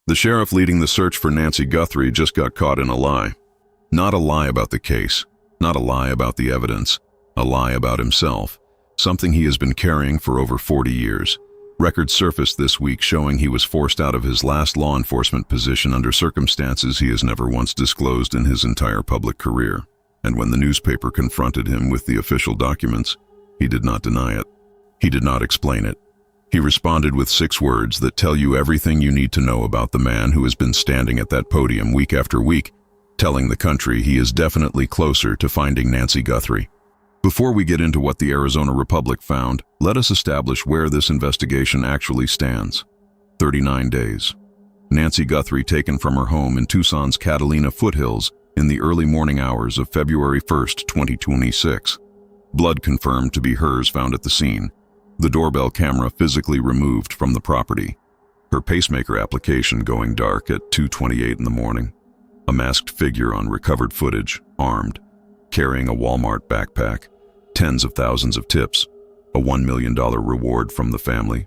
The sheriff leading the search for Nancy Guthrie just got caught in a lie. Not a lie about the case, not a lie about the evidence, a lie about himself, something he has been carrying for over 40 years. Records surfaced this week showing he was forced out of his last law enforcement position under circumstances he has never once disclosed in his entire public career. And when the newspaper confronted him with the official documents, he did not deny it. He did not explain it. He responded with 6 words that tell you everything you need to know about the man who has been standing at that podium week after week, telling the country he is definitely closer to finding Nancy Guthrie. Before we get into what the Arizona Republic found, let us establish where this investigation actually stands. 39 days. Nancy Guthrie taken from her home in Tucson's Catalina foothills in the early morning hours of February 1st, 2026. Blood confirmed to be hers found at the scene. The doorbell camera physically removed from the property. Her pacemaker application going dark at 2:28 in the morning. A masked figure on recovered footage, armed, carrying a Walmart backpack. Tens of thousands of tips, a $1 million reward from the family,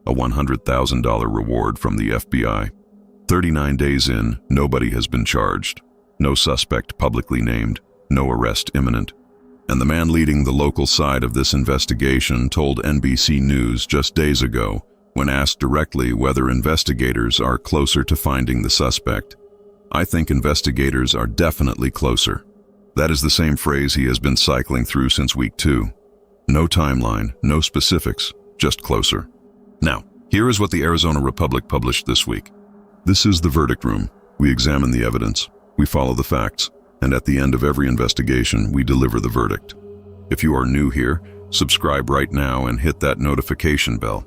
a $100,000 reward from the FBI. 39 days in, nobody has been charged, no suspect publicly named, no arrest imminent. And the man leading the local side of this investigation told NBC News just days ago, when asked directly whether investigators are closer to finding the suspect. "I think investigators are definitely closer." That is the same phrase he has been cycling through since week 2. No timeline, no specifics, just closer. Now, here is what the Arizona Republic published this week. This is the verdict room. We examine the evidence, we follow the facts, and at the end of every investigation, we deliver the verdict. If you are new here, subscribe right now and hit that notification bell.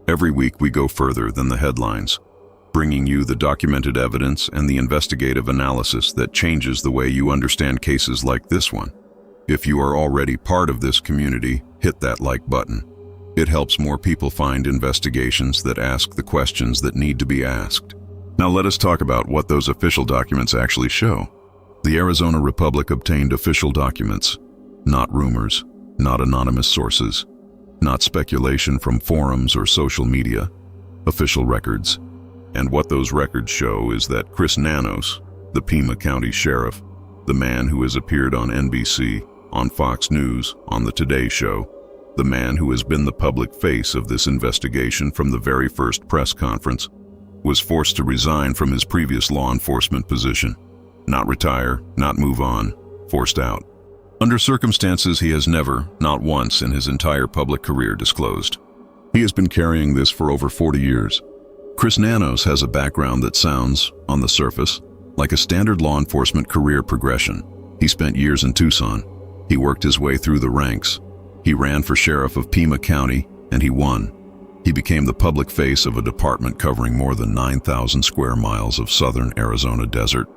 Every week we go further than the headlines, bringing you the documented evidence and the investigative analysis that changes the way you understand cases like this one. If you are already part of this community, hit that like button. It helps more people find investigations that ask the questions that need to be asked. Now let us talk about what those official documents actually show. The Arizona Republic obtained official documents, not rumors, not anonymous sources, not speculation from forums or social media, official records. And what those records show is that Chris Nanos, the Pima County Sheriff, the man who has appeared on NBC, on Fox News, on The Today Show, the man who has been the public face of this investigation from the very first press conference, was forced to resign from his previous law enforcement position. Not retire, not move on, forced out. Under circumstances he has never, not once in his entire public career, disclosed. He has been carrying this for over 40 years. Chris Nanos has a background that sounds, on the surface, like a standard law enforcement career progression. He spent years in Tucson. He worked his way through the ranks. He ran for sheriff of Pima County, and he won. He became the public face of a department covering more than 9,000 square miles of southern Arizona desert.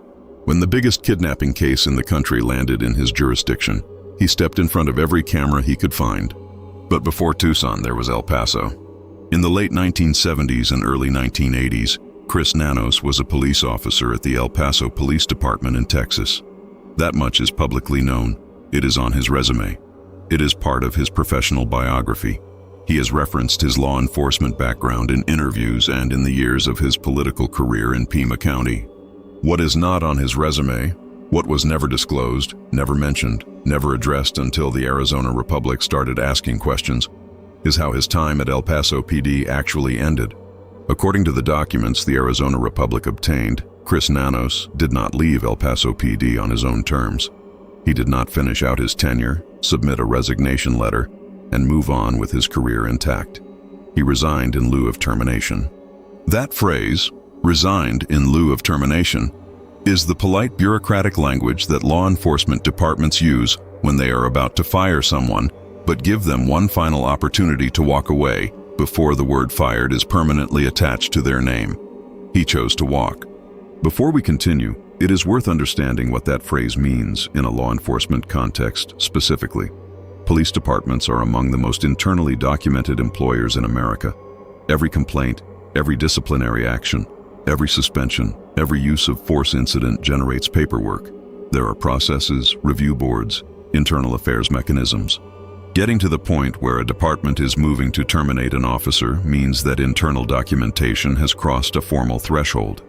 When the biggest kidnapping case in the country landed in his jurisdiction, he stepped in front of every camera he could find. But before Tucson, there was El Paso. In the late 1970s and early 1980s, Chris Nanos was a police officer at the El Paso Police Department in Texas. That much is publicly known. It is on his resume. It is part of his professional biography. He has referenced his law enforcement background in interviews and in the years of his political career in Pima County. What is not on his resume, what was never disclosed, never mentioned, never addressed until the Arizona Republic started asking questions, is how his time at El Paso PD actually ended. According to the documents the Arizona Republic obtained, Chris Nanos did not leave El Paso PD on his own terms. He did not finish out his tenure, submit a resignation letter, and move on with his career intact. He resigned in lieu of termination. That phrase, resigned in lieu of termination, is the polite bureaucratic language that law enforcement departments use when they are about to fire someone, but give them one final opportunity to walk away before the word fired is permanently attached to their name. He chose to walk. Before we continue, it is worth understanding what that phrase means in a law enforcement context specifically. Police departments are among the most internally documented employers in America. Every complaint, every disciplinary action, every suspension, every use of force incident generates paperwork. There are processes, review boards, internal affairs mechanisms. Getting to the point where a department is moving to terminate an officer means that internal documentation has crossed a formal threshold.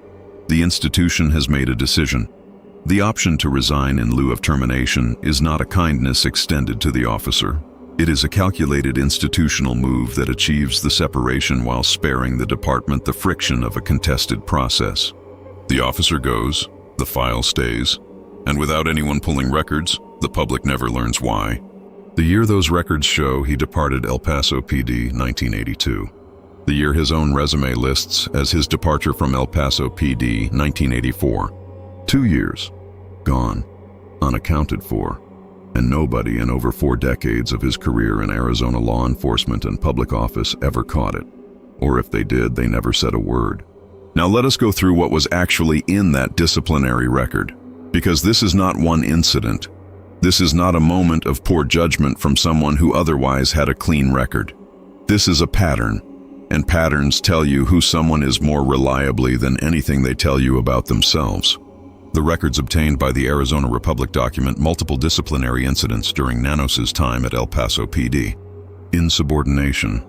The institution has made a decision. The option to resign in lieu of termination is not a kindness extended to the officer. It is a calculated institutional move that achieves the separation while sparing the department the friction of a contested process. The officer goes, the file stays, and without anyone pulling records, the public never learns why. The year those records show he departed El Paso PD, 1982. The year his own resume lists as his departure from El Paso PD, 1984. 2 years. Gone. Unaccounted for. And nobody in over 4 decades of his career in Arizona law enforcement and public office ever caught it. Or if they did, they never said a word. Now let us go through what was actually in that disciplinary record. Because this is not one incident. This is not a moment of poor judgment from someone who otherwise had a clean record. This is a pattern. And patterns tell you who someone is more reliably than anything they tell you about themselves. The records obtained by the Arizona Republic document multiple disciplinary incidents during Nanos's time at El Paso PD. Insubordination.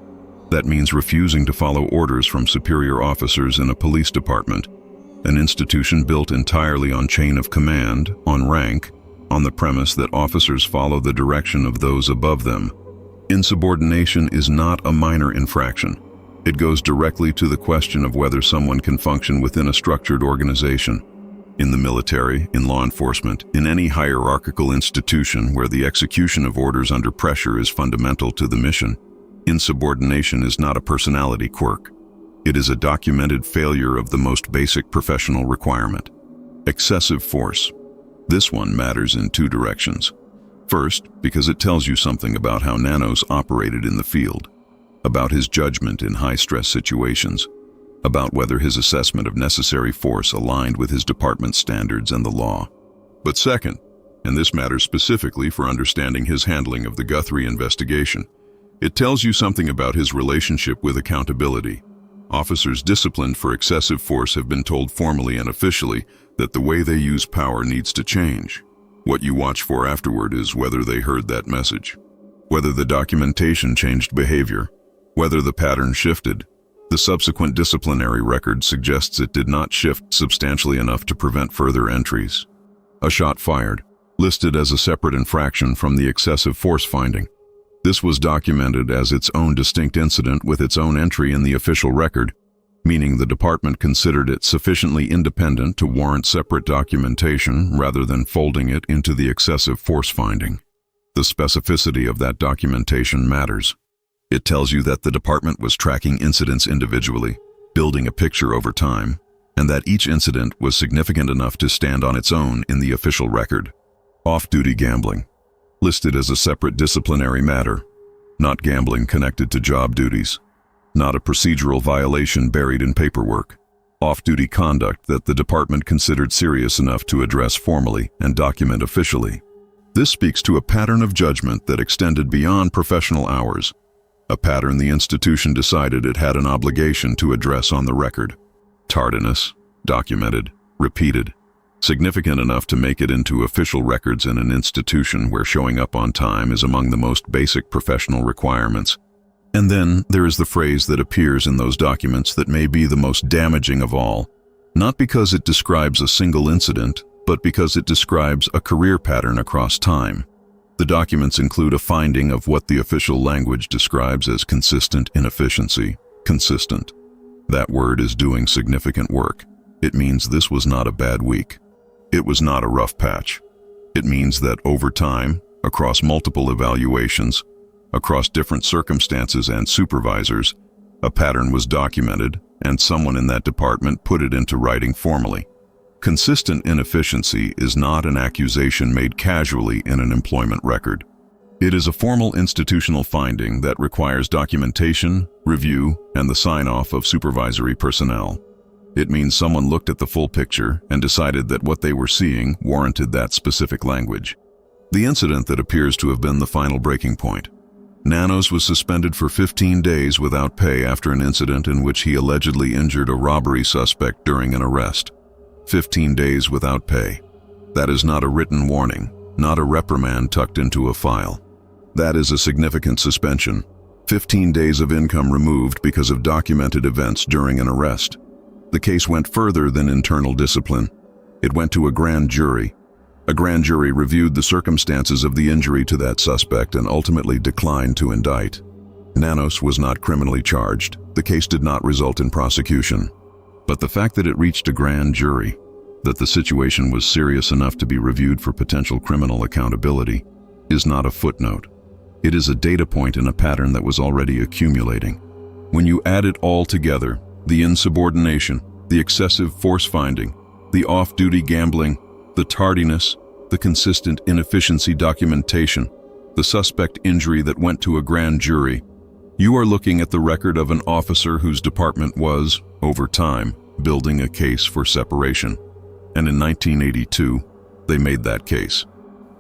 That means refusing to follow orders from superior officers in a police department, an institution built entirely on chain of command, on rank, on the premise that officers follow the direction of those above them. Insubordination is not a minor infraction. It goes directly to the question of whether someone can function within a structured organization. In the military, in law enforcement, in any hierarchical institution where the execution of orders under pressure is fundamental to the mission, insubordination is not a personality quirk. It is a documented failure of the most basic professional requirement. Excessive force. This one matters in 2 directions. First, because it tells you something about how Nanos operated in the field, about his judgment in high-stress situations, about whether his assessment of necessary force aligned with his department's standards and the law. But second, and this matters specifically for understanding his handling of the Guthrie investigation, it tells you something about his relationship with accountability. Officers disciplined for excessive force have been told formally and officially that the way they use power needs to change. What you watch for afterward is whether they heard that message, whether the documentation changed behavior, whether the pattern shifted. The subsequent disciplinary record suggests it did not shift substantially enough to prevent further entries. A shot fired, listed as a separate infraction from the excessive force finding. This was documented as its own distinct incident with its own entry in the official record, meaning the department considered it sufficiently independent to warrant separate documentation rather than folding it into the excessive force finding. The specificity of that documentation matters. It tells you that the department was tracking incidents individually, building a picture over time, and that each incident was significant enough to stand on its own in the official record. Off-duty gambling, listed as a separate disciplinary matter, not gambling connected to job duties, not a procedural violation buried in paperwork, off-duty conduct that the department considered serious enough to address formally and document officially. This speaks to a pattern of judgment that extended beyond professional hours, a pattern the institution decided it had an obligation to address on the record. Tardiness, documented, repeated, significant enough to make it into official records in an institution where showing up on time is among the most basic professional requirements. And then there is the phrase that appears in those documents that may be the most damaging of all, not because it describes a single incident, but because it describes a career pattern across time. The documents include a finding of what the official language describes as consistent inefficiency. Consistent. That word is doing significant work. It means this was not a bad week. It was not a rough patch. It means that over time, across multiple evaluations, across different circumstances and supervisors, a pattern was documented and someone in that department put it into writing formally. Consistent inefficiency is not an accusation made casually in an employment record. It is a formal institutional finding that requires documentation, review, and the sign-off of supervisory personnel. It means someone looked at the full picture and decided that what they were seeing warranted that specific language. The incident that appears to have been the final breaking point. Nanos was suspended for 15 days without pay after an incident in which he allegedly injured a robbery suspect during an arrest. 15 days without pay. That is not a written warning, not a reprimand tucked into a file. That is a significant suspension. 15 days of income removed because of documented events during an arrest. The case went further than internal discipline. It went to a grand jury. A grand jury reviewed the circumstances of the injury to that suspect and ultimately declined to indict. Nanos was not criminally charged. The case did not result in prosecution. But the fact that it reached a grand jury, that the situation was serious enough to be reviewed for potential criminal accountability, is not a footnote. It is a data point in a pattern that was already accumulating. When you add it all together, the insubordination, the excessive force-finding, the off-duty gambling, the tardiness, the consistent inefficiency documentation, the suspect injury that went to a grand jury, you are looking at the record of an officer whose department was, over time, building a case for separation. And in 1982, they made that case.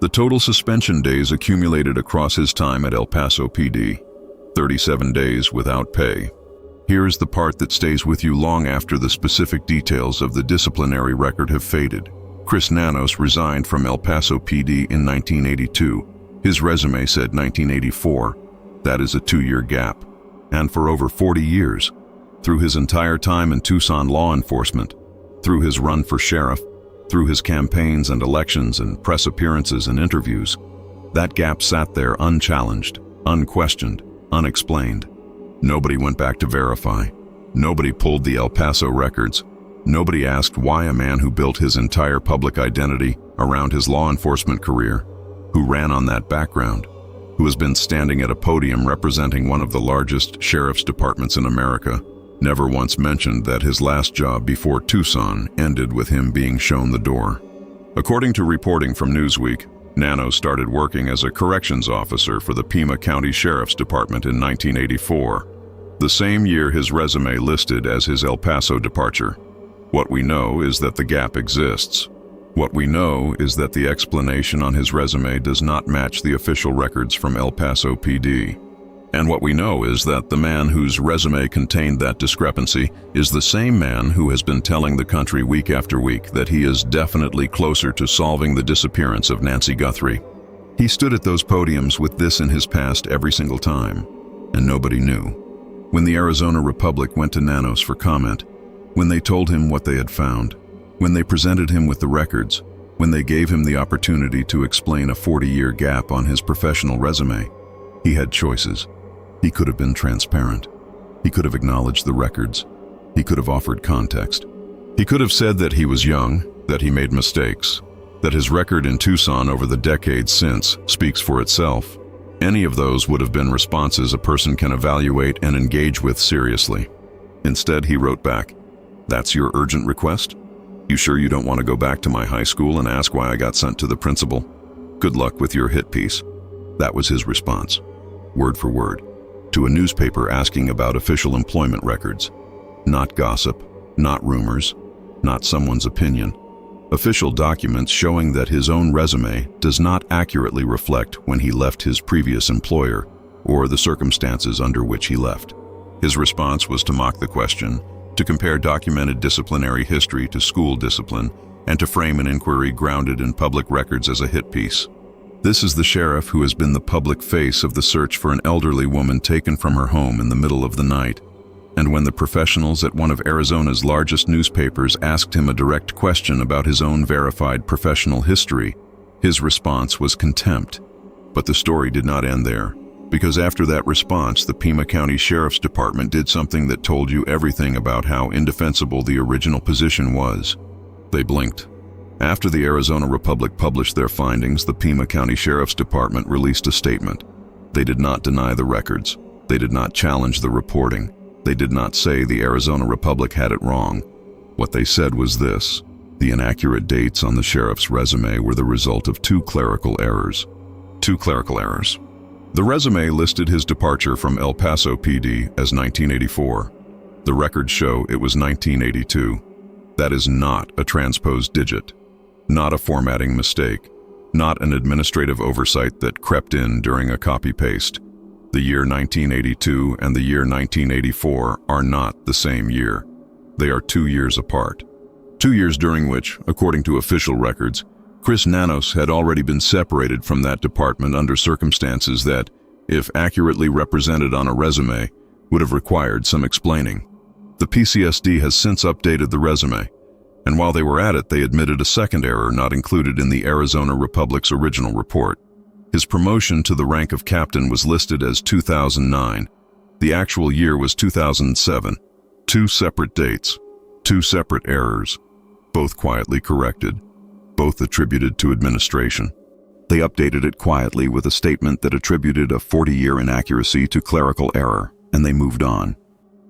The total suspension days accumulated across his time at El Paso PD, 37 days without pay. Here's the part that stays with you long after the specific details of the disciplinary record have faded. Chris Nanos resigned from El Paso PD in 1982. His resume said 1984. That is a 2-year gap. And for over 40 years, through his entire time in Tucson law enforcement, through his run for sheriff, through his campaigns and elections and press appearances and interviews, that gap sat there unchallenged, unquestioned, unexplained. Nobody went back to verify. Nobody pulled the El Paso records. Nobody asked why a man who built his entire public identity around his law enforcement career, who ran on that background, who has been standing at a podium representing one of the largest sheriff's departments in America, never once mentioned that his last job before Tucson ended with him being shown the door. According to reporting from Newsweek, Nanos started working as a corrections officer for the Pima County Sheriff's Department in 1984, the same year his resume listed as his El Paso departure. What we know is that the gap exists. What we know is that the explanation on his resume does not match the official records from El Paso PD. And what we know is that the man whose resume contained that discrepancy is the same man who has been telling the country week after week that he is definitely closer to solving the disappearance of Nancy Guthrie. He stood at those podiums with this in his past every single time, and nobody knew. When the Arizona Republic went to Nanos for comment, when they told him what they had found, when they presented him with the records, when they gave him the opportunity to explain a 40-year gap on his professional resume, he had choices. He could have been transparent. He could have acknowledged the records. He could have offered context. He could have said that he was young, that he made mistakes, that his record in Tucson over the decades since speaks for itself. Any of those would have been responses a person can evaluate and engage with seriously. Instead, he wrote back, "That's your urgent request? You sure you don't want to go back to my high school and ask why I got sent to the principal? Good luck with your hit piece." That was his response, word for word, to a newspaper asking about official employment records. Not gossip, not rumors, not someone's opinion. Official documents showing that his own resume does not accurately reflect when he left his previous employer or the circumstances under which he left. His response was to mock the question, to compare documented disciplinary history to school discipline, and to frame an inquiry grounded in public records as a hit piece. This is the sheriff who has been the public face of the search for an elderly woman taken from her home in the middle of the night. And when the professionals at one of Arizona's largest newspapers asked him a direct question about his own verified professional history, his response was contempt. But the story did not end there, because after that response, the Pima County Sheriff's Department did something that told you everything about how indefensible the original position was. They blinked. After the Arizona Republic published their findings, the Pima County Sheriff's Department released a statement. They did not deny the records. They did not challenge the reporting. They did not say the Arizona Republic had it wrong. What they said was this: the inaccurate dates on the sheriff's resume were the result of two clerical errors. The resume listed his departure from El Paso PD as 1984. The records show it was 1982. That is not a transposed digit, not a formatting mistake, not an administrative oversight that crept in during a copy-paste. The year 1982 and the year 1984 are not the same year. They are 2 years apart. 2 years during which, according to official records, Chris Nanos had already been separated from that department under circumstances that, if accurately represented on a resume, would have required some explaining. The PCSD has since updated the resume, and while they were at it, they admitted a second error not included in the Arizona Republic's original report. His promotion to the rank of captain was listed as 2009. The actual year was 2007. 2 separate dates, 2 separate errors, both quietly corrected, both attributed to administration. They updated it quietly with a statement that attributed a 40-year inaccuracy to clerical error, and they moved on.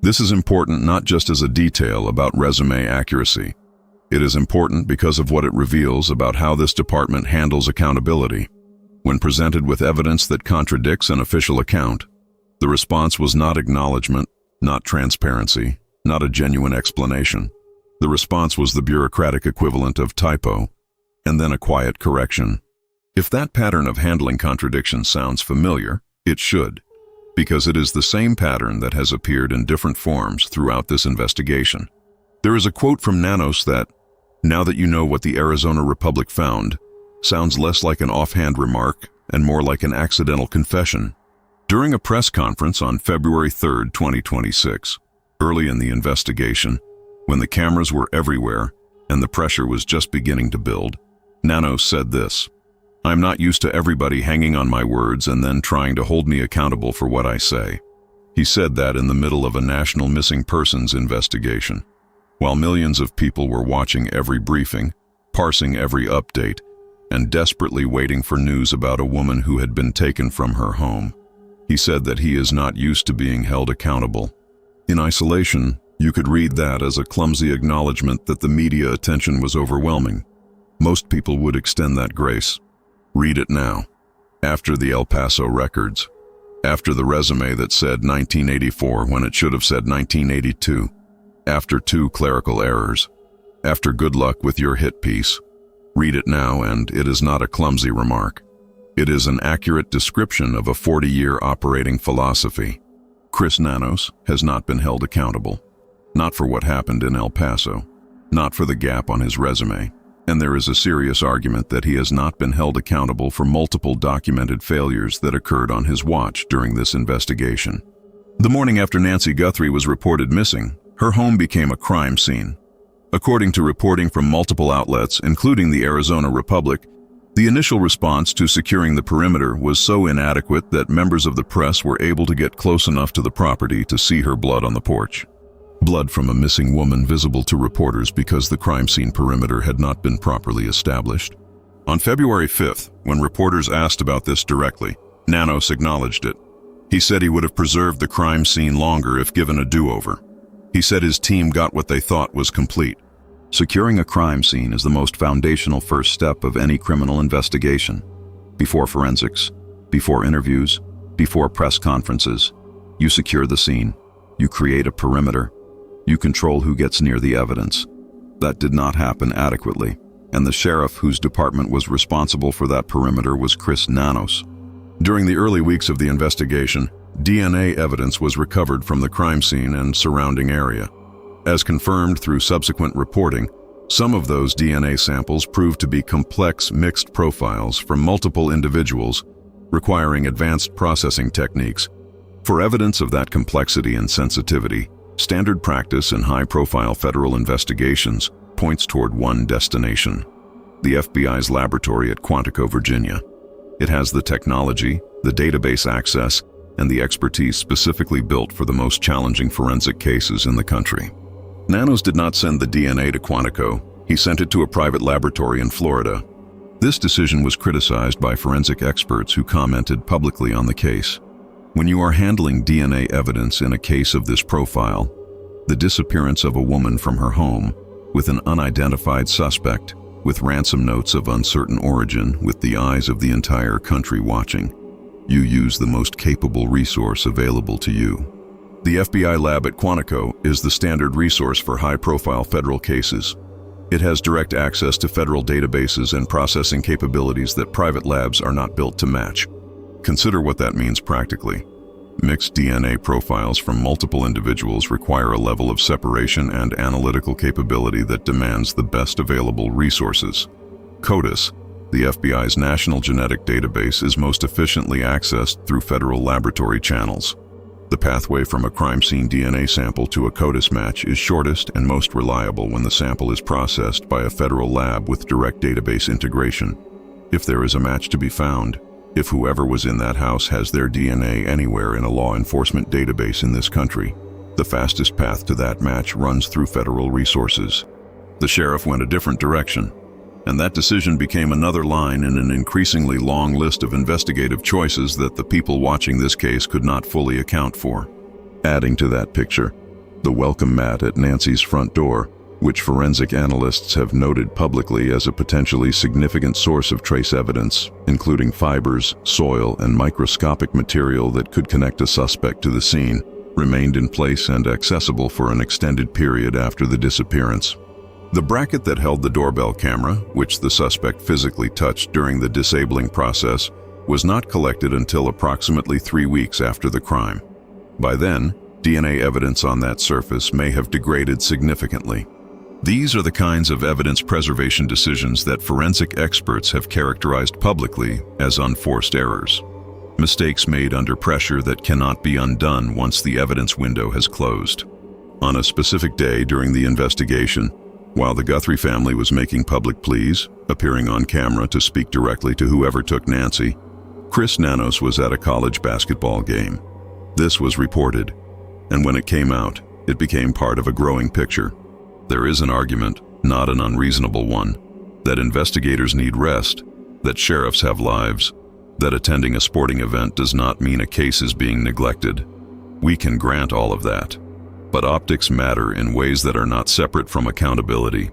This is important not just as a detail about resume accuracy. It is important because of what it reveals about how this department handles accountability. When presented with evidence that contradicts an official account, the response was not acknowledgement, not transparency, not a genuine explanation. The response was the bureaucratic equivalent of typo, and then a quiet correction. If that pattern of handling contradictions sounds familiar, it should, because it is the same pattern that has appeared in different forms throughout this investigation. There is a quote from Nanos that, "Now that you know what the Arizona Republic found," sounds less like an offhand remark and more like an accidental confession. During a press conference on February 3, 2026, early in the investigation, when the cameras were everywhere and the pressure was just beginning to build, Nanos said this, "I'm not used to everybody hanging on my words and then trying to hold me accountable for what I say." He said that in the middle of a national missing persons investigation, while millions of people were watching every briefing, parsing every update, and desperately waiting for news about a woman who had been taken from her home. He said that he is not used to being held accountable. In isolation, you could read that as a clumsy acknowledgement that the media attention was overwhelming. Most people would extend that grace. Read it now. After the El Paso records. After the resume that said 1984 when it should have said 1982. After 2 clerical errors. After good luck with your hit piece. Read it now, and it is not a clumsy remark. It is an accurate description of a 40-year operating philosophy. Chris Nanos has not been held accountable. Not for what happened in El Paso. Not for the gap on his resume. And there is a serious argument that he has not been held accountable for multiple documented failures that occurred on his watch during this investigation. The morning after Nancy Guthrie was reported missing, her home became a crime scene. According to reporting from multiple outlets, including the Arizona Republic, the initial response to securing the perimeter was so inadequate that members of the press were able to get close enough to the property to see her blood on the porch. Blood from a missing woman visible to reporters because the crime scene perimeter had not been properly established. On February 5th, when reporters asked about this directly, Nanos acknowledged it. He said he would have preserved the crime scene longer if given a do-over. He said his team got what they thought was complete. Securing a crime scene is the most foundational first step of any criminal investigation. Before forensics, before interviews, before press conferences, you secure the scene. You create a perimeter. You control who gets near the evidence. That did not happen adequately, and the sheriff whose department was responsible for that perimeter was Chris Nanos. During the early weeks of the investigation, DNA evidence was recovered from the crime scene and surrounding area. As confirmed through subsequent reporting, some of those DNA samples proved to be complex mixed profiles from multiple individuals, requiring advanced processing techniques. For evidence of that complexity and sensitivity, standard practice in high-profile federal investigations points toward one destination: the FBI's laboratory at Quantico, Virginia. It has the technology, the database access, and the expertise specifically built for the most challenging forensic cases in the country. Nanos did not send the DNA to Quantico. He sent it to a private laboratory in Florida. This decision was criticized by forensic experts who commented publicly on the case. When you are handling DNA evidence in a case of this profile, the disappearance of a woman from her home, with an unidentified suspect, with ransom notes of uncertain origin, with the eyes of the entire country watching, you use the most capable resource available to you. The FBI lab at Quantico is the standard resource for high-profile federal cases. It has direct access to federal databases and processing capabilities that private labs are not built to match. Consider what that means practically. Mixed DNA profiles from multiple individuals require a level of separation and analytical capability that demands the best available resources. CODIS, the FBI's national genetic database, is most efficiently accessed through federal laboratory channels. The pathway from a crime scene DNA sample to a CODIS match is shortest and most reliable when the sample is processed by a federal lab with direct database integration. If there is a match to be found, if whoever was in that house has their DNA anywhere in a law enforcement database in this country, the fastest path to that match runs through federal resources. The sheriff went a different direction, and that decision became another line in an increasingly long list of investigative choices that the people watching this case could not fully account for. Adding to that picture, the welcome mat at Nancy's front door, which forensic analysts have noted publicly as a potentially significant source of trace evidence, including fibers, soil, and microscopic material that could connect a suspect to the scene, remained in place and accessible for an extended period after the disappearance. The bracket that held the doorbell camera, which the suspect physically touched during the disabling process, was not collected until approximately 3 weeks after the crime. By then, DNA evidence on that surface may have degraded significantly. These are the kinds of evidence preservation decisions that forensic experts have characterized publicly as unforced errors. Mistakes made under pressure that cannot be undone once the evidence window has closed. On a specific day during the investigation, while the Guthrie family was making public pleas, appearing on camera to speak directly to whoever took Nancy, Chris Nanos was at a college basketball game. This was reported, and when it came out, it became part of a growing picture. There is an argument, not an unreasonable one, that investigators need rest, that sheriffs have lives, that attending a sporting event does not mean a case is being neglected. We can grant all of that. But optics matter in ways that are not separate from accountability.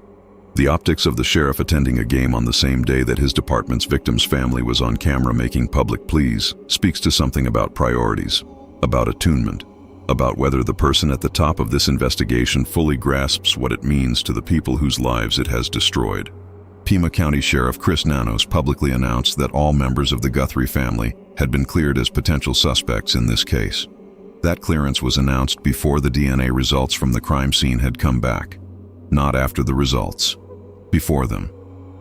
The optics of the sheriff attending a game on the same day that his department's victim's family was on camera making public pleas speaks to something about priorities, about attunement, about whether the person at the top of this investigation fully grasps what it means to the people whose lives it has destroyed. Pima County Sheriff Chris Nanos publicly announced that all members of the Guthrie family had been cleared as potential suspects in this case. That clearance was announced before the DNA results from the crime scene had come back, not after the results, before them.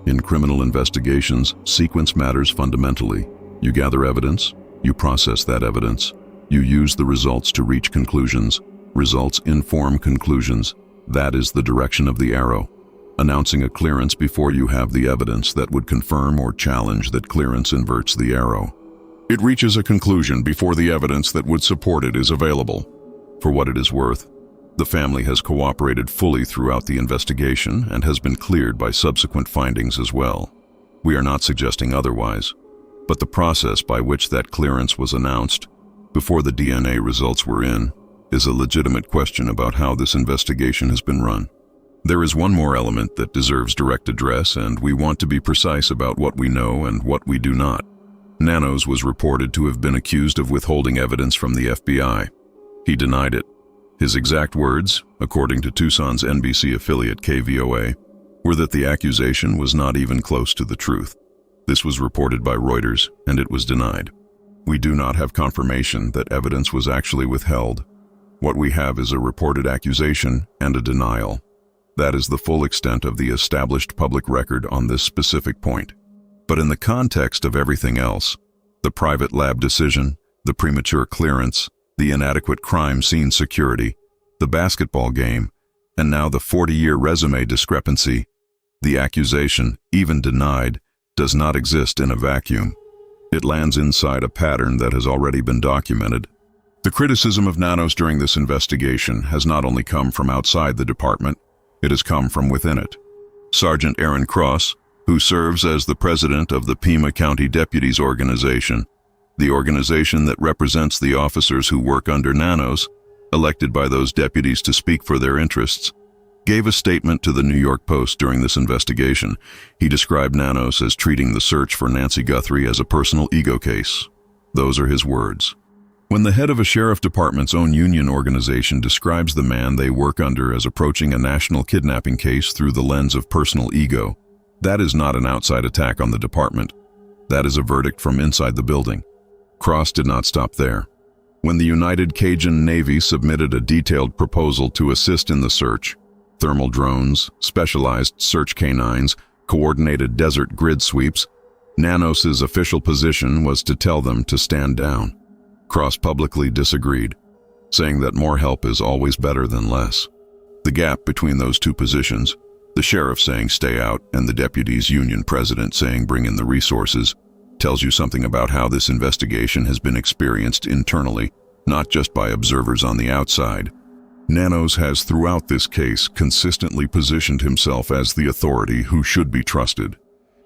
In criminal investigations, sequence matters fundamentally. You gather evidence, you process that evidence, you use the results to reach conclusions. Results inform conclusions. That is the direction of the arrow. Announcing a clearance before you have the evidence that would confirm or challenge that clearance inverts the arrow. It reaches a conclusion before the evidence that would support it is available. For what it is worth, the family has cooperated fully throughout the investigation and has been cleared by subsequent findings as well. We are not suggesting otherwise, but the process by which that clearance was announced, before the DNA results were in, is a legitimate question about how this investigation has been run. There is one more element that deserves direct address, and we want to be precise about what we know and what we do not. Nanos was reported to have been accused of withholding evidence from the FBI. He denied it. His exact words, according to Tucson's NBC affiliate KVOA, were that the accusation was not even close to the truth. This was reported by Reuters, and it was denied. We do not have confirmation that evidence was actually withheld. What we have is a reported accusation and a denial. That is the full extent of the established public record on this specific point. But in the context of everything else, the private lab decision, the premature clearance, the inadequate crime scene security, the basketball game, and now the 40-year resume discrepancy, the accusation, even denied, does not exist in a vacuum. It lands inside a pattern that has already been documented. The criticism of Nanos during this investigation has not only come from outside the department, it has come from within it. Sergeant Aaron Cross, who serves as the president of the Pima County Deputies Organization, the organization that represents the officers who work under Nanos, elected by those deputies to speak for their interests, gave a statement to the New York Post during this investigation. He described Nanos as treating the search for Nancy Guthrie as a personal ego case. Those are his words. When the head of a sheriff department's own union organization describes the man they work under as approaching a national kidnapping case through the lens of personal ego, that is not an outside attack on the department. That is a verdict from inside the building. Cross did not stop there. When the United Cajun Navy submitted a detailed proposal to assist in the search, thermal drones, specialized search canines, coordinated desert grid sweeps, Nanos's official position was to tell them to stand down. Cross publicly disagreed. saying that more help is always better than less. The gap between those two positions, the sheriff saying stay out and the deputy's union president saying bring in the resources, tells you something about how this investigation has been experienced internally, not just by observers on the outside. Nanos has throughout this case consistently positioned himself as the authority who should be trusted.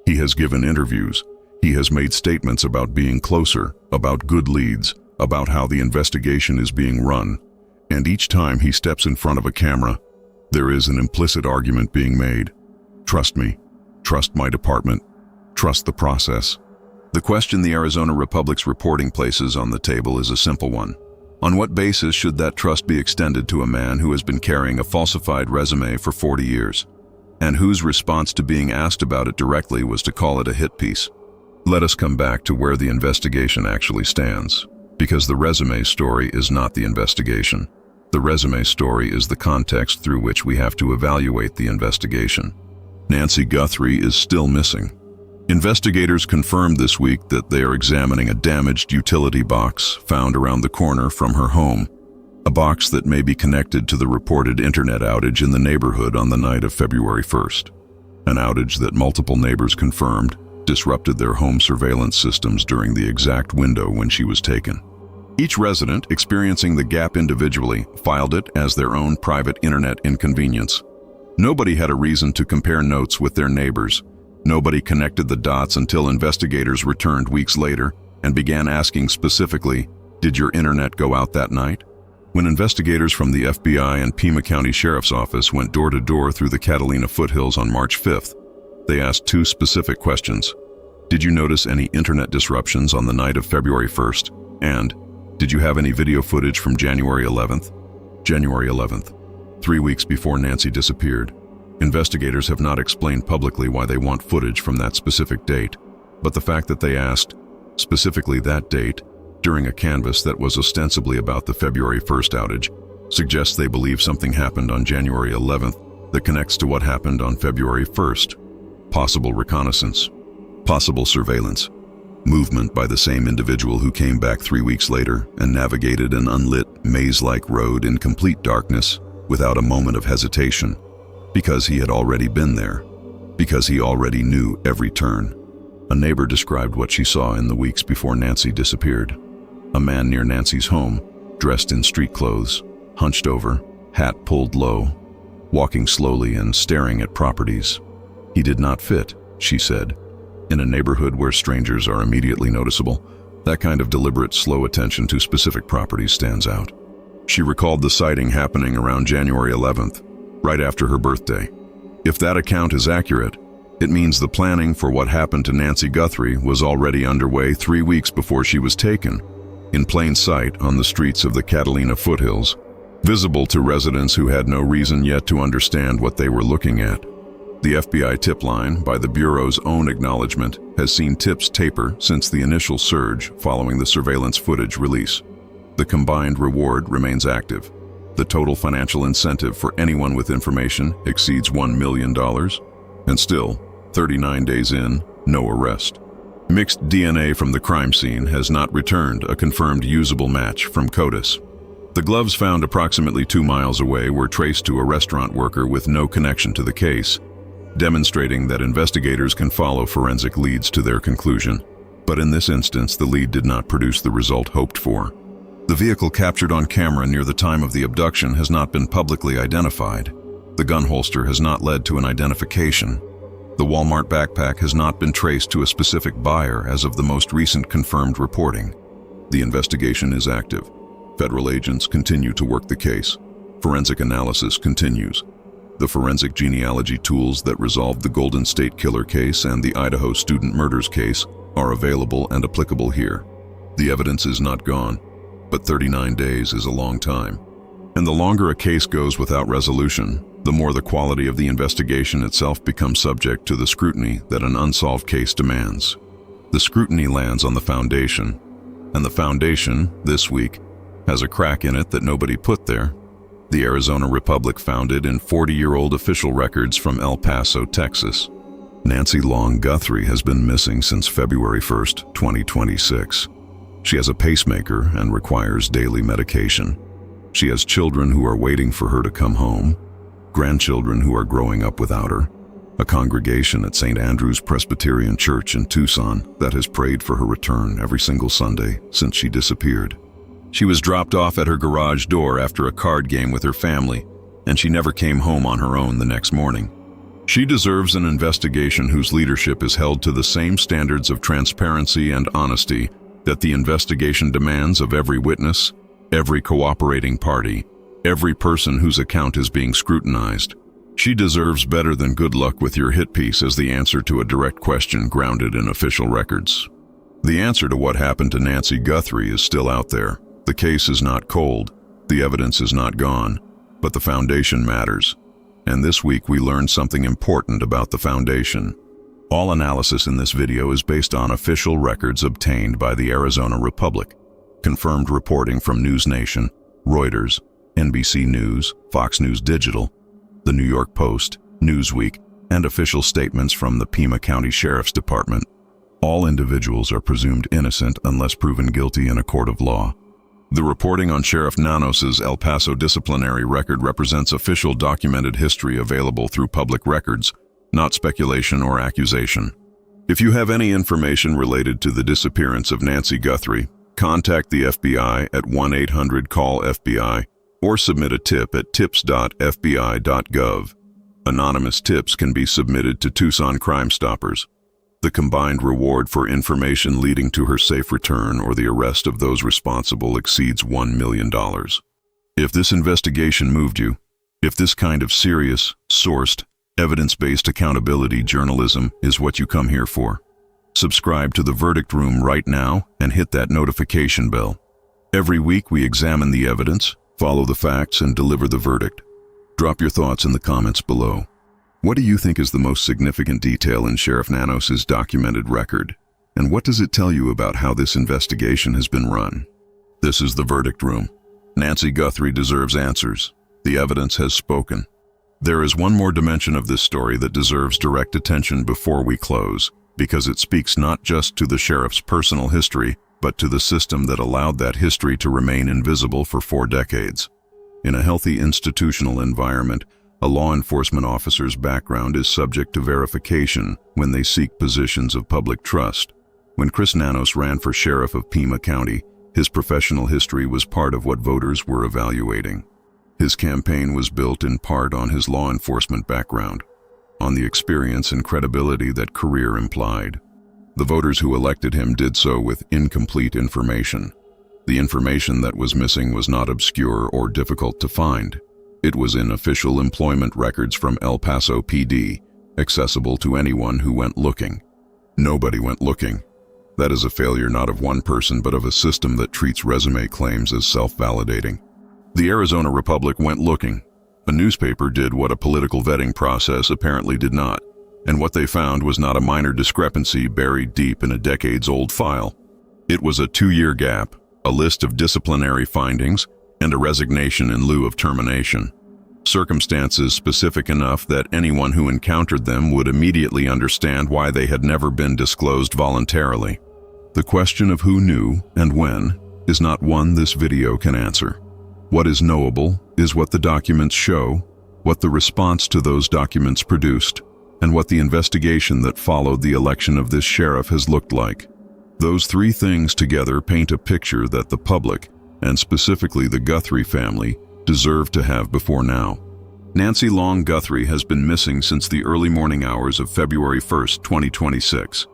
He has given interviews. He has made statements about being closer, about good leads, about how the investigation is being run. And each time he steps in front of a camera, there is an implicit argument being made. Trust me. Trust my department. Trust the process. The question the Arizona Republic's reporting places on the table is a simple one. On what basis should that trust be extended to a man who has been carrying a falsified resume for 40 years, and whose response to being asked about it directly was to call it a hit piece? Let us come back to where the investigation actually stands, because the resume story is not the investigation. The resume story is the context through which we have to evaluate the investigation. Nancy Guthrie is still missing. Investigators confirmed this week that they are examining a damaged utility box found around the corner from her home, a box that may be connected to the reported internet outage in the neighborhood on the night of February 1st, an outage that multiple neighbors confirmed disrupted their home surveillance systems during the exact window when she was taken. Each resident experiencing the gap individually filed it as their own private internet inconvenience. Nobody had a reason to compare notes with their neighbors. Nobody connected the dots until investigators returned weeks later and began asking specifically, "Did your internet go out that night?" When investigators from the FBI and Pima County Sheriff's Office went door to door through the Catalina foothills on March 5th, they asked two specific questions. Did you notice any internet disruptions on the night of February 1st? And, did you have any video footage from January 11th? January 11th, 3 weeks before Nancy disappeared. Investigators have not explained publicly why they want footage from that specific date, but the fact that they asked, specifically that date, during a canvass that was ostensibly about the February 1st outage, suggests they believe something happened on January 11th that connects to what happened on February 1st. Possible reconnaissance, possible surveillance, movement by the same individual who came back 3 weeks later and navigated an unlit, maze-like road in complete darkness without a moment of hesitation, because he had already been there, because he already knew every turn. A neighbor described what she saw in the weeks before Nancy disappeared. A man near Nancy's home, dressed in street clothes, hunched over, hat pulled low, walking slowly and staring at properties. He did not fit, she said. In a neighborhood where strangers are immediately noticeable, that kind of deliberate, slow attention to specific properties stands out. She recalled the sighting happening around January 11th, right after her birthday. If that account is accurate, it means the planning for what happened to Nancy Guthrie was already underway 3 weeks before she was taken, in plain sight on the streets of the Catalina foothills, visible to residents who had no reason yet to understand what they were looking at. The FBI tip line, by the Bureau's own acknowledgement, has seen tips taper since the initial surge following the surveillance footage release. The combined reward remains active. The total financial incentive for anyone with information exceeds $1 million, and still, 39 days in, no arrest. Mixed DNA from the crime scene has not returned a confirmed usable match from CODIS. The gloves found approximately 2 miles away were traced to a restaurant worker with no connection to the case, demonstrating that investigators can follow forensic leads to their conclusion. But in this instance, the lead did not produce the result hoped for. The vehicle captured on camera near the time of the abduction has not been publicly identified. The gun holster has not led to an identification. The Walmart backpack has not been traced to a specific buyer as of the most recent confirmed reporting. The investigation is active. Federal agents continue to work the case. Forensic analysis continues. The forensic genealogy tools that resolved the Golden State Killer case and the Idaho student murders case are available and applicable here. The evidence is not gone, but 39 days is a long time. And the longer a case goes without resolution, the more the quality of the investigation itself becomes subject to the scrutiny that an unsolved case demands. The scrutiny lands on the foundation, and the foundation, this week, has a crack in it that nobody put there. The Arizona Republic found it in 40-year-old official records from El Paso, Texas. Nancy Long Guthrie has been missing since February 1st, 2026. She has a pacemaker and requires daily medication. She has children who are waiting for her to come home, grandchildren who are growing up without her, a congregation at St. Andrew's Presbyterian Church in Tucson that has prayed for her return every single Sunday since she disappeared. She was dropped off at her garage door after a card game with her family, and she never came home on her own the next morning. She deserves an investigation whose leadership is held to the same standards of transparency and honesty that the investigation demands of every witness, every cooperating party, every person whose account is being scrutinized. She deserves better than good luck with your hit piece as the answer to a direct question grounded in official records. The answer to what happened to Nancy Guthrie is still out there. The case is not cold, the evidence is not gone, but the foundation matters. And this week we learned something important about the foundation. All analysis in this video is based on official records obtained by the Arizona Republic, confirmed reporting from News Nation, Reuters, NBC News, Fox News Digital, The New York Post, Newsweek, and official statements from the Pima County Sheriff's Department. All individuals are presumed innocent unless proven guilty in a court of law. The reporting on Sheriff Nanos's El Paso disciplinary record represents official documented history available through public records, not speculation or accusation. If you have any information related to the disappearance of Nancy Guthrie, contact the FBI at 1-800-CALL-FBI or submit a tip at tips.fbi.gov. Anonymous tips can be submitted to Tucson Crime Stoppers. The combined reward for information leading to her safe return or the arrest of those responsible exceeds $1 million. If this investigation moved you, if this kind of serious, sourced, evidence-based accountability journalism is what you come here for, subscribe to The Verdict Room right now and hit that notification bell. Every week we examine the evidence, follow the facts, and deliver the verdict. Drop your thoughts in the comments below. What do you think is the most significant detail in Sheriff Nanos's documented record? And what does it tell you about how this investigation has been run? This is The Verdict Room. Nancy Guthrie deserves answers. The evidence has spoken. There is one more dimension of this story that deserves direct attention before we close, because it speaks not just to the sheriff's personal history, but to the system that allowed that history to remain invisible for 4 decades. In a healthy institutional environment, a law enforcement officer's background is subject to verification when they seek positions of public trust. When Chris Nanos ran for sheriff of Pima County, his professional history was part of what voters were evaluating. His campaign was built in part on his law enforcement background, on the experience and credibility that career implied. The voters who elected him did so with incomplete information. The information that was missing was not obscure or difficult to find. It was in official employment records from El Paso PD, accessible to anyone who went looking. Nobody went looking. That is a failure not of one person but of a system that treats resume claims as self-validating. The Arizona Republic went looking. A newspaper did what a political vetting process apparently did not, and what they found was not a minor discrepancy buried deep in a decades-old file. It was a 2-year gap, a list of disciplinary findings, and a resignation in lieu of termination. Circumstances specific enough that anyone who encountered them would immediately understand why they had never been disclosed voluntarily. The question of who knew and when is not one this video can answer. What is knowable is what the documents show, what the response to those documents produced, and what the investigation that followed the election of this sheriff has looked like. Those 3 things together paint a picture that the public, and specifically the Guthrie family, deserve to have before now. Nancy Long Guthrie has been missing since the early morning hours of February 1, 2026.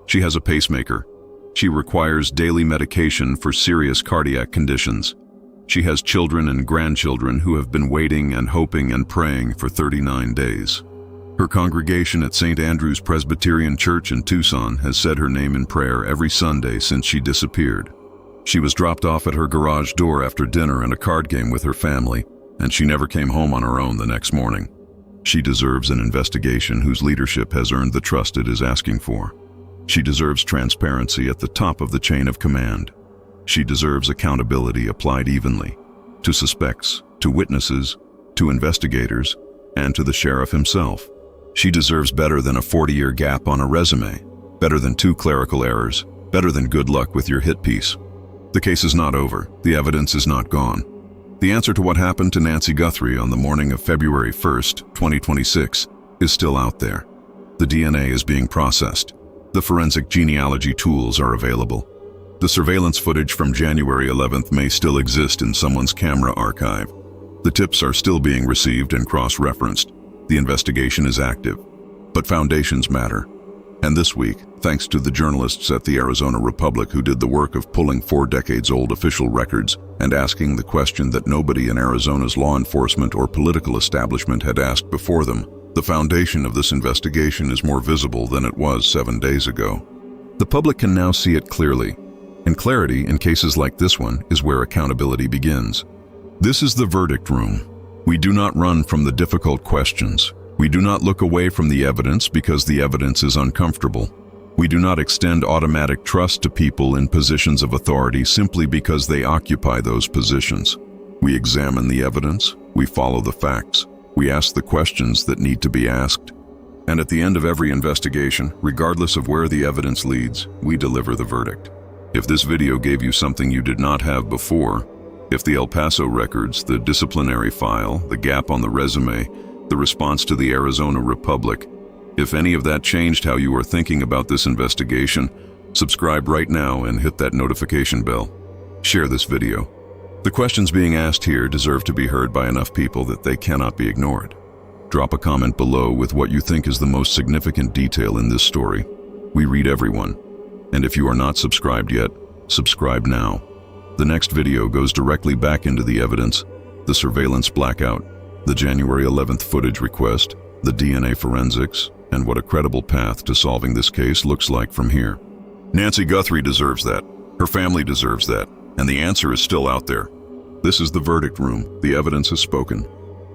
She has a pacemaker. She requires daily medication for serious cardiac conditions. She has children and grandchildren who have been waiting and hoping and praying for 39 days. Her congregation at St. Andrew's Presbyterian Church in Tucson has said her name in prayer every Sunday since she disappeared. She was dropped off at her garage door after dinner and a card game with her family, and she never came home on her own the next morning. She deserves an investigation whose leadership has earned the trust it is asking for. She deserves transparency at the top of the chain of command. She deserves accountability applied evenly to suspects, to witnesses, to investigators, and to the sheriff himself. She deserves better than a 40-year gap on a resume, better than 2 clerical errors, better than good luck with your hit piece. The case is not over. The evidence is not gone. The answer to what happened to Nancy Guthrie on the morning of February 1st, 2026, is still out there. The DNA is being processed. The forensic genealogy tools are available. The surveillance footage from January 11th may still exist in someone's camera archive. The tips are still being received and cross-referenced. The investigation is active. But foundations matter. And this week, thanks to the journalists at the Arizona Republic who did the work of pulling 4 decades-old official records and asking the question that nobody in Arizona's law enforcement or political establishment had asked before them, the foundation of this investigation is more visible than it was 7 days ago. The public can now see it clearly, and clarity in cases like this one is where accountability begins. This is the verdict room. We do not run from the difficult questions. We do not look away from the evidence because the evidence is uncomfortable. We do not extend automatic trust to people in positions of authority simply because they occupy those positions. We examine the evidence, we follow the facts, we ask the questions that need to be asked. And at the end of every investigation, regardless of where the evidence leads, we deliver the verdict. If this video gave you something you did not have before, if the El Paso records, the disciplinary file, the gap on the resume, the response to the Arizona Republic, if any of that changed how you are thinking about this investigation, subscribe right now and hit that notification bell. Share this video. The questions being asked here deserve to be heard by enough people that they cannot be ignored. Drop a comment below with what you think is the most significant detail in this story. We read everyone. And if you are not subscribed yet, subscribe now. The next video goes directly back into the evidence, the surveillance blackout, the January 11th footage request, the DNA forensics, and what a credible path to solving this case looks like from here. Nancy Guthrie deserves that. Her family deserves that. And the answer is still out there. This is the verdict room. The evidence has spoken.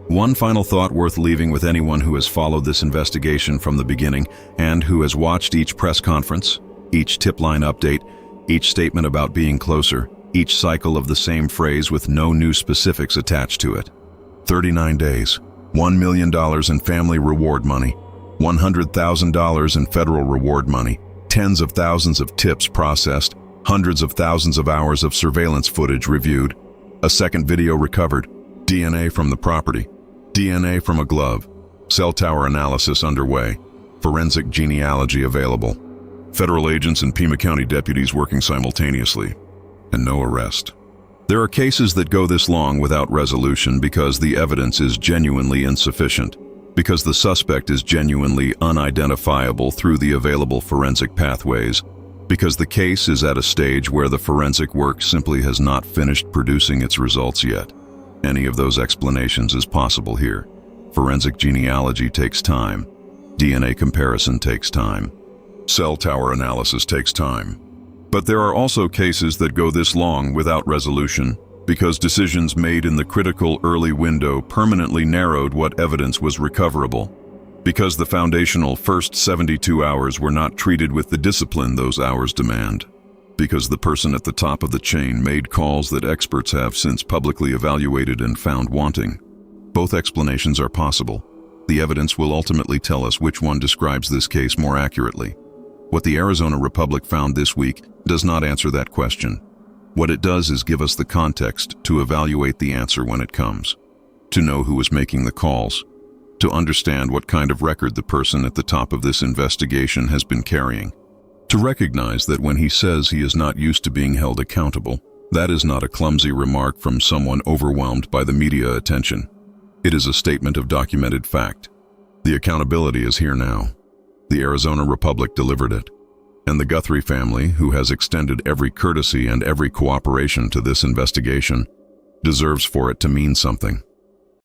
One final thought worth leaving with anyone who has followed this investigation from the beginning and who has watched each press conference, each tip line update, each statement about being closer, each cycle of the same phrase with no new specifics attached to it. 39 days, $1 million in family reward money, $100,000 in federal reward money, tens of thousands of tips processed, hundreds of thousands of hours of surveillance footage reviewed, a second video recovered, DNA from the property, DNA from a glove, cell tower analysis underway, forensic genealogy available, federal agents and Pima County deputies working simultaneously, and no arrest. There are cases that go this long without resolution because the evidence is genuinely insufficient, because the suspect is genuinely unidentifiable through the available forensic pathways, because the case is at a stage where the forensic work simply has not finished producing its results yet. Any of those explanations is possible here. Forensic genealogy takes time. DNA comparison takes time. Cell tower analysis takes time. But there are also cases that go this long without resolution because decisions made in the critical early window permanently narrowed what evidence was recoverable, because the foundational first 72 hours were not treated with the discipline those hours demand, because the person at the top of the chain made calls that experts have since publicly evaluated and found wanting. Both explanations are possible. The evidence will ultimately tell us which one describes this case more accurately. What the Arizona Republic found this week does not answer that question. What it does is give us the context to evaluate the answer when it comes, to know who is making the calls, to understand what kind of record the person at the top of this investigation has been carrying, to recognize that when he says he is not used to being held accountable, that is not a clumsy remark from someone overwhelmed by the media attention. It is a statement of documented fact. The accountability is here now. The Arizona Republic delivered it. And the Guthrie family, who has extended every courtesy and every cooperation to this investigation, deserves for it to mean something.